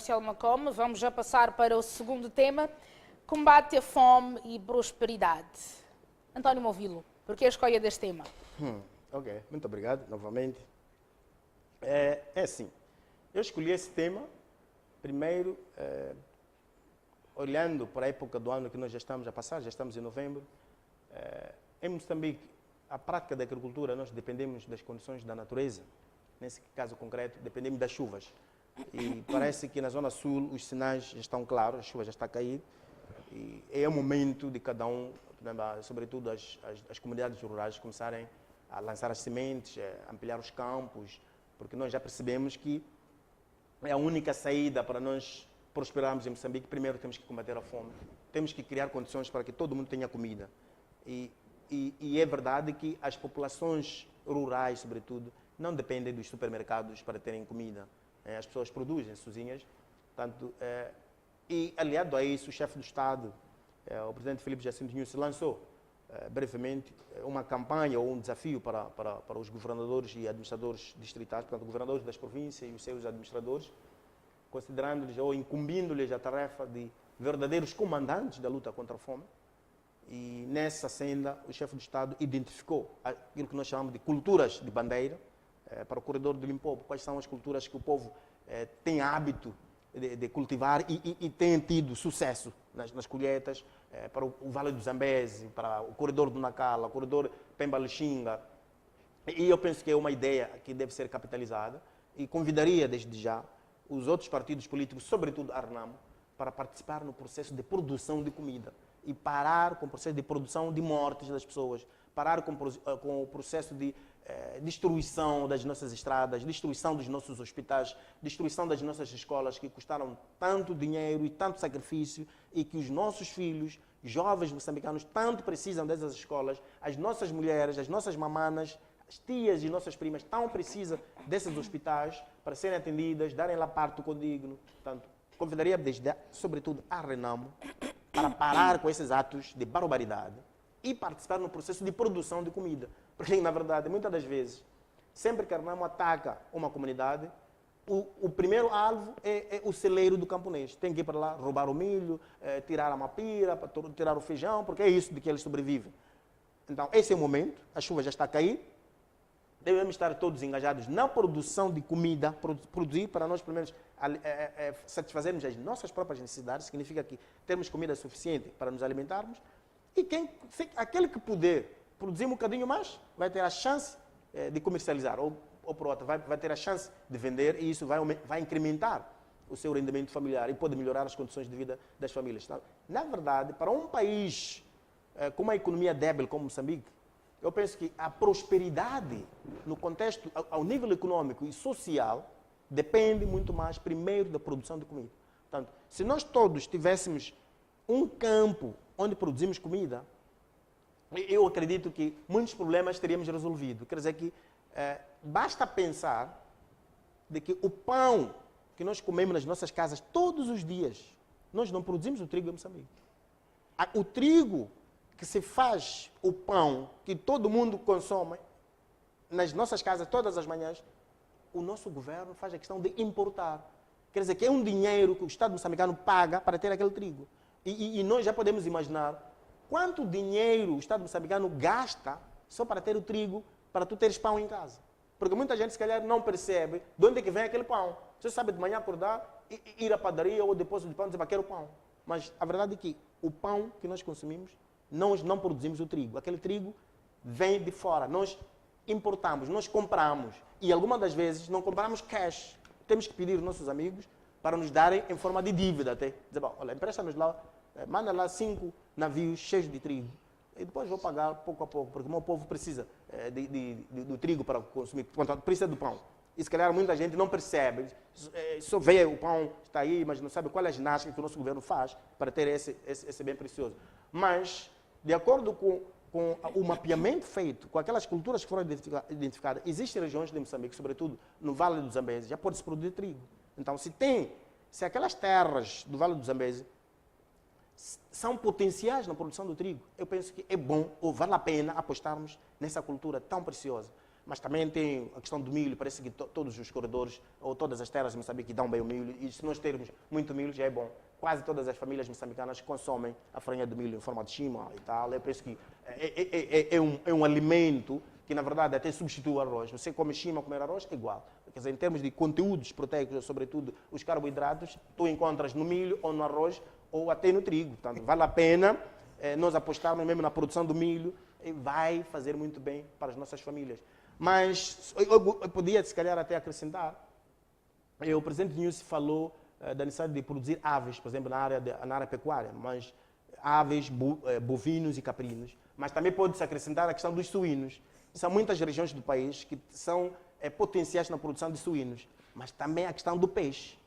Marcelo Macome. Vamos já passar para o segundo tema, combate à fome e prosperidade. António Movilo, por que a escolha deste tema? Ok, muito obrigado novamente. Assim, eu escolhi esse tema, primeiro, olhando para a época do ano que nós já estamos a passar, já estamos em novembro. Em Moçambique, a prática da agricultura, nós dependemos das condições da natureza. Nesse caso concreto, dependemos das chuvas. E parece que na Zona Sul os sinais já estão claros, a chuva já está a cair. E é o momento de cada um, sobretudo as comunidades rurais, começarem a lançar as sementes, ampliar os campos, porque nós já percebemos que é a única saída para nós prosperarmos em Moçambique. Primeiro temos que combater a fome, temos que criar condições para que todo mundo tenha comida. E é verdade que as populações rurais, sobretudo, não dependem dos supermercados para terem comida. As pessoas produzem sozinhas. Portanto, e aliado a isso, o chefe do Estado, o presidente Filipe Jacinto Nyusi, lançou brevemente uma campanha ou um desafio para os governadores e administradores distritais, portanto, governadores das províncias e os seus administradores, considerando-lhes ou incumbindo-lhes a tarefa de verdadeiros comandantes da luta contra a fome. E nessa senda, o chefe do Estado identificou aquilo que nós chamamos de culturas de bandeira para o corredor do Limpopo. Quais são as culturas que o povo tem hábito de cultivar e tem tido sucesso nas colheitas, para o Vale do Zambeze, para o corredor do Nacala, o corredor Pemba-Lixinga. E eu penso que é uma ideia que deve ser capitalizada e convidaria desde já os outros partidos políticos, sobretudo a Renamo, para participar no processo de produção de comida e parar com o processo de produção de mortes das pessoas, parar com o processo de destruição das nossas estradas, destruição dos nossos hospitais, destruição das nossas escolas que custaram tanto dinheiro e tanto sacrifício e que os nossos filhos, jovens moçambicanos, tanto precisam dessas escolas. As nossas mulheres, as nossas mamanas, as tias e nossas primas tão precisam desses hospitais para serem atendidas, darem lá parto condigno. Portanto, convidaria desde, sobretudo, a Renamo para parar com esses atos de barbaridade e participar no processo de produção de comida. Porque, na verdade, muitas das vezes, sempre que a Renamo ataca uma comunidade, o primeiro alvo é o celeiro do camponês. Tem que ir para lá roubar o milho, tirar a mapira, tirar o feijão, porque é isso de que eles sobrevivem. Então, esse é o momento, a chuva já está a cair, devemos estar todos engajados na produção de comida, produzir para nós, pelo menos, satisfazermos as nossas próprias necessidades, significa que temos comida suficiente para nos alimentarmos, e aquele que puder produzir um bocadinho mais, vai ter a chance de comercializar, ou por outra, vai ter a chance de vender, e isso vai incrementar o seu rendimento familiar e pode melhorar as condições de vida das famílias. Então, na verdade, para um país com uma economia débil como Moçambique, eu penso que a prosperidade, no contexto, ao nível econômico e social, depende muito mais, primeiro, da produção de comida. Portanto, se nós todos tivéssemos um campo onde produzimos comida, eu acredito que muitos problemas teríamos resolvido. Quer dizer que basta pensar de que o pão que nós comemos nas nossas casas todos os dias, nós não produzimos o trigo em Moçambique. O trigo que se faz, o pão que todo mundo consome nas nossas casas todas as manhãs, o nosso governo faz a questão de importar. Quer dizer que é um dinheiro que o Estado moçambicano paga para ter aquele trigo. E nós já podemos imaginar quanto dinheiro o Estado moçambicano gasta só para ter o trigo, para tu teres pão em casa. Porque muita gente, se calhar, não percebe de onde é que vem aquele pão. Você sabe de manhã acordar, ir à padaria ou ao depósito de pão e dizer, quero pão. Mas a verdade é que o pão que nós consumimos, nós não produzimos o trigo. Aquele trigo vem de fora. Nós importamos, nós compramos. E algumas das vezes não compramos cash. Temos que pedir aos nossos amigos para nos darem em forma de dívida até. Dizer, bom, olha, empresta-nos lá, manda lá 5 navios cheios de trigo. E depois vou pagar pouco a pouco, porque o meu povo precisa do trigo para consumir, precisa do pão. E se calhar muita gente não percebe, só vê o pão, está aí, mas não sabe qual é a ginástica que o nosso governo faz para ter esse bem precioso. Mas, de acordo com o mapeamento feito, com aquelas culturas que foram identificadas, existem regiões de Moçambique, sobretudo no Vale do Zambeze, já pode-se produzir trigo. Então, se aquelas terras do Vale do Zambeze são potenciais na produção do trigo, eu penso que é bom ou vale a pena apostarmos nessa cultura tão preciosa. mas também tem a questão do milho. Parece que todos os corredores ou todas as terras de Moçambique dão bem o milho, e se nós termos muito milho já é bom. Quase todas as famílias moçambicanas consomem a farinha do milho em forma de chima e tal. Eu penso que é um alimento que, na verdade, até substitui o arroz. Você come chima, comer arroz, é igual. Quer dizer, em termos de conteúdos proteicos, sobretudo os carboidratos, tu encontras no milho ou no arroz ou até no trigo. Portanto, vale a pena nós apostarmos mesmo na produção do milho, e vai fazer muito bem para as nossas famílias. Mas eu podia, se calhar, até acrescentar. O presidente News falou da necessidade de produzir aves, por exemplo, na área pecuária, mas aves, bovinos e caprinos. Mas também pode-se acrescentar a questão dos suínos. São muitas regiões do país que são potenciais na produção de suínos, mas também a questão do peixe.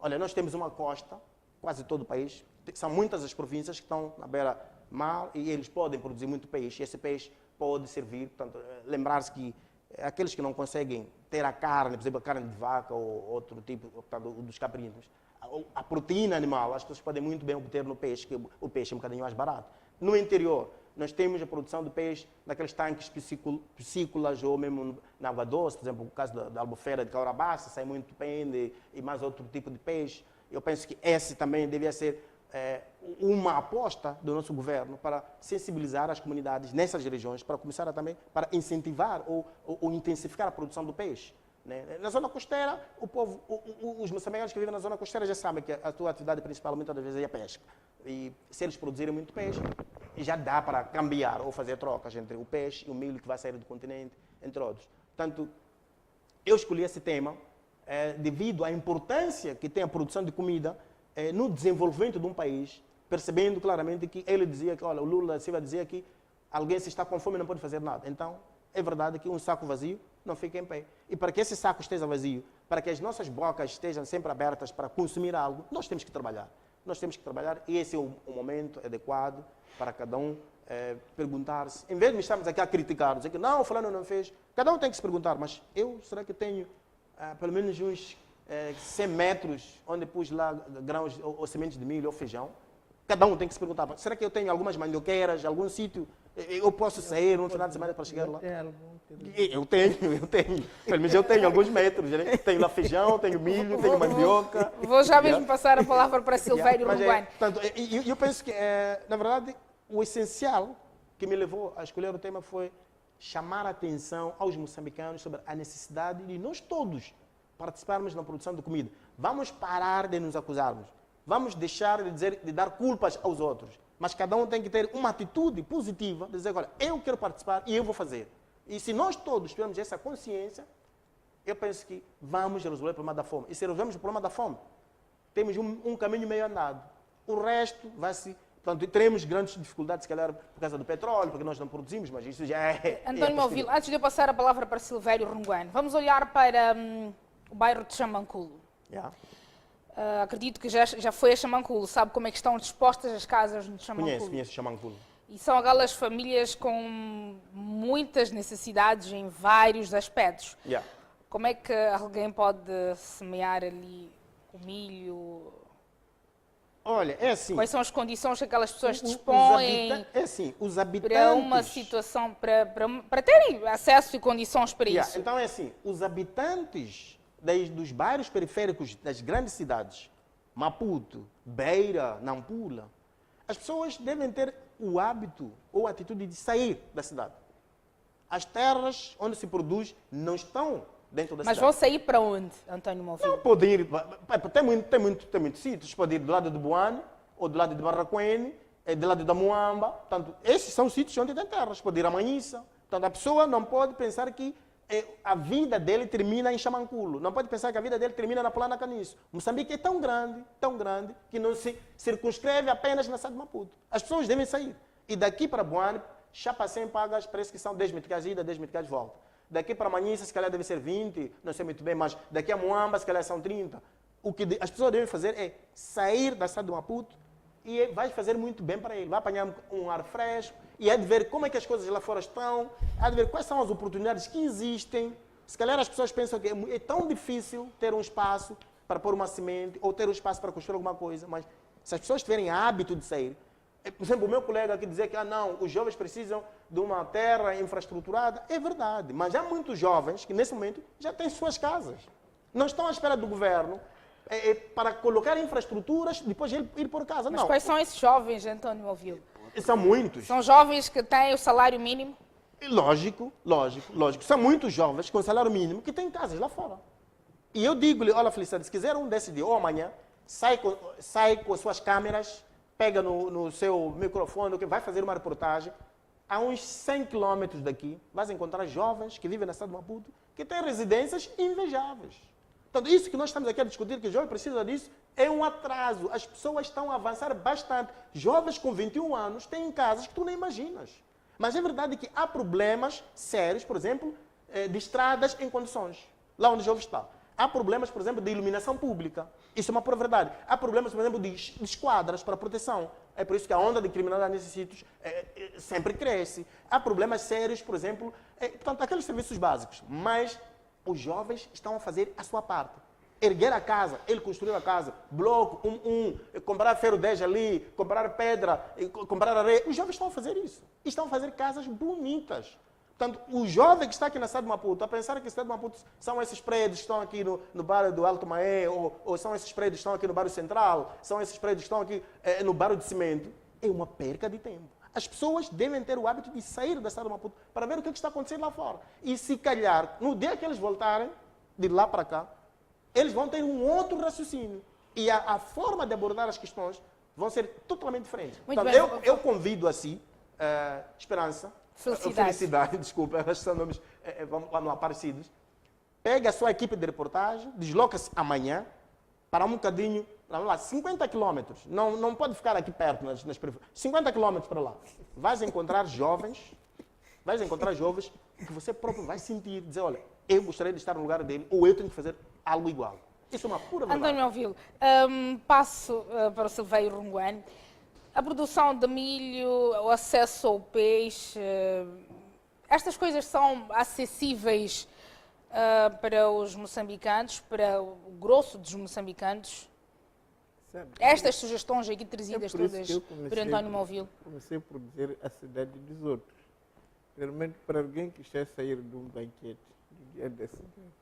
Olha, nós temos uma costa, quase todo o país, são muitas as províncias que estão na beira-mar e eles podem produzir muito peixe. Esse peixe pode servir, portanto, lembrar-se que aqueles que não conseguem ter a carne, por exemplo, a carne de vaca ou outro tipo, portanto, dos caprinos, a proteína animal, as pessoas podem muito bem obter no peixe, que o peixe é um bocadinho mais barato. No interior, nós temos a produção de peixe naqueles tanques piscícolas ou mesmo na água doce, por exemplo, no caso da albufeira de Caurabaça, sai muito pende e mais outro tipo de peixe. Eu penso que esse também devia ser uma aposta do nosso governo para sensibilizar as comunidades nessas regiões, para começar também para incentivar ou intensificar a produção do peixe. Né? Na zona costeira, o povo, os moçambicanos que vivem na zona costeira já sabem que a sua atividade principal muitas das vezes é a pesca. E se eles produzirem muito peixe, já dá para cambiar ou fazer trocas entre o peixe e o milho que vai sair do continente, entre outros. Portanto, eu escolhi esse tema devido à importância que tem a produção de comida no desenvolvimento de um país, percebendo claramente que ele dizia que, olha, o Lula Silva dizia que alguém se está com fome não pode fazer nada. Então, é verdade que um saco vazio não fica em pé. E para que esse saco esteja vazio, para que as nossas bocas estejam sempre abertas para consumir algo, nós temos que trabalhar. Nós temos que trabalhar e esse é o momento adequado para cada um perguntar-se. Em vez de estarmos aqui a criticar, dizer que não, o fulano não fez, cada um tem que se perguntar, mas eu, será que tenho pelo menos uns 100 metros onde pus lá grãos ou sementes de milho ou feijão? Cada um tem que se perguntar, será que eu tenho algumas mandioqueiras, algum sítio, eu posso sair no final de semana para chegar lá? Eu tenho. Pelo menos eu tenho alguns metros. Né? Tenho lá feijão, tenho milho, tenho mandioca. Vou já mesmo passar a palavra para Silvério Runguane. Eu penso que, na verdade, o essencial que me levou a escolher o tema foi chamar a atenção aos moçambicanos sobre a necessidade de nós todos participarmos na produção de comida. Vamos parar de nos acusarmos. Vamos deixar de dar culpas aos outros. Mas cada um tem que ter uma atitude positiva, de dizer, olha, eu quero participar e eu vou fazer. E se nós todos tivermos essa consciência, eu penso que vamos resolver o problema da fome. E se resolvermos o problema da fome, temos um caminho meio andado. O resto vai se... Portanto, teremos grandes dificuldades, se calhar, por causa do petróleo, porque nós não produzimos, mas isso já é... António Movilo, antes de eu passar a palavra para Silvério Runguane, vamos olhar para o bairro de Xamanculo. Yeah. Acredito que já foi a Xamanculo, sabe como é que estão dispostas as casas de Xamanculo? Conheço Xamanculo. E são aquelas famílias com muitas necessidades em vários aspectos. Yeah. Como é que alguém pode semear ali o milho? Olha, é assim. Quais são as condições que aquelas pessoas dispõem os habitantes... para uma situação, para terem acesso e condições para isso? Então é assim, os habitantes dos bairros periféricos das grandes cidades, Maputo, Beira, Nampula, as pessoas devem ter o hábito ou a atitude de sair da cidade. As terras onde se produz não estão dentro da cidade. Mas vão sair para onde, António Movilo? Não podem ir, tem muitos sítios, pode ir do lado de Buane, ou do lado de Barraquene, do lado da Muamba. Portanto, esses são sítios onde tem terras, pode ir a Manhissa. Portanto, a pessoa não pode pensar que a vida dele termina em Xamanculo. Não pode pensar que a vida dele termina na Plana Caniço. Moçambique é tão grande, que não se circunscreve apenas na cidade de Maputo. As pessoas devem sair. E daqui para Buane, Chapacém paga, parece que são 10 meticais ida, 10 meticais volta. Daqui para Manhissa, se calhar deve ser 20, não sei muito bem, mas daqui a Muamba, se calhar são 30. O que as pessoas devem fazer é sair da cidade de Maputo e vai fazer muito bem para ele. Vai apanhar um ar fresco e é de ver como é que as coisas lá fora estão, é de ver quais são as oportunidades que existem. Se calhar as pessoas pensam que é tão difícil ter um espaço para pôr uma semente ou ter um espaço para construir alguma coisa, mas se as pessoas tiverem hábito de sair, Por exemplo, o meu colega aqui dizer que não, os jovens precisam de uma terra infraestruturada. É verdade, mas há muitos jovens que nesse momento já têm suas casas. Não estão à espera do governo para colocar infraestruturas, depois ir por casa. Mas não. quais são esses jovens, António Movilo? São muitos. São jovens que têm o salário mínimo? Lógico. São muitos jovens com salário mínimo que têm casas lá fora. E eu digo-lhe, olha, Feliciano, se quiser decidir, ou amanhã, sai com as suas câmeras, pega no seu microfone, que vai fazer uma reportagem, a uns 100 quilômetros daqui, vais encontrar jovens que vivem na cidade de Maputo, que têm residências invejáveis. Então, isso que nós estamos aqui a discutir, que o jovem precisa disso, é um atraso. As pessoas estão a avançar bastante. Jovens com 21 anos têm casas que tu nem imaginas. Mas é verdade que há problemas sérios, por exemplo, de estradas em condições, lá onde o jovem está. Há problemas, por exemplo, de iluminação pública. Isso é uma pura verdade. Há problemas, por exemplo, de esquadras para proteção. É por isso que a onda de criminalidade nesses sítios sempre cresce. Há problemas sérios, por exemplo, portanto, aqueles serviços básicos. Mas os jovens estão a fazer a sua parte. Erguer a casa, ele construiu a casa, bloco, comprar ferro 10 ali, comprar pedra, comprar areia. Os jovens estão a fazer isso. E estão a fazer casas bonitas. Portanto, o jovem que está aqui na cidade de Maputo, a pensar que a cidade de Maputo são esses prédios que estão aqui no bairro do Alto Maé, ou são esses prédios que estão aqui no bairro Central, são esses prédios que estão aqui no bairro de Cimento, é uma perca de tempo. As pessoas devem ter o hábito de sair da cidade de Maputo para ver o que está acontecendo lá fora. E se calhar, no dia que eles voltarem, de lá para cá, eles vão ter um outro raciocínio. E a forma de abordar as questões vão ser totalmente diferentes. Então, eu convido assim, Esperança, Felicidade, desculpa, elas são nomes vamos lá, parecidos. Pega a sua equipe de reportagem, desloca-se amanhã para um bocadinho, vamos lá, 50 quilômetros. Não pode ficar aqui perto, nas periferias. 50 quilômetros para lá. Vais encontrar jovens que você próprio vai sentir, dizer, olha, eu gostaria de estar no lugar dele, ou eu tenho que fazer algo igual. Isso é uma pura verdade. António Movilo, passo para o Silveiro Runguane. A produção de milho, o acesso ao peixe, estas coisas são acessíveis para os moçambicanos, para o grosso dos moçambicanos? Sabe, Estas sugestões aqui trazidas todas por António Movilo. Comecei por dizer a cidade dos outros. Realmente, para alguém que está a sair de um banquete do dia da cidade,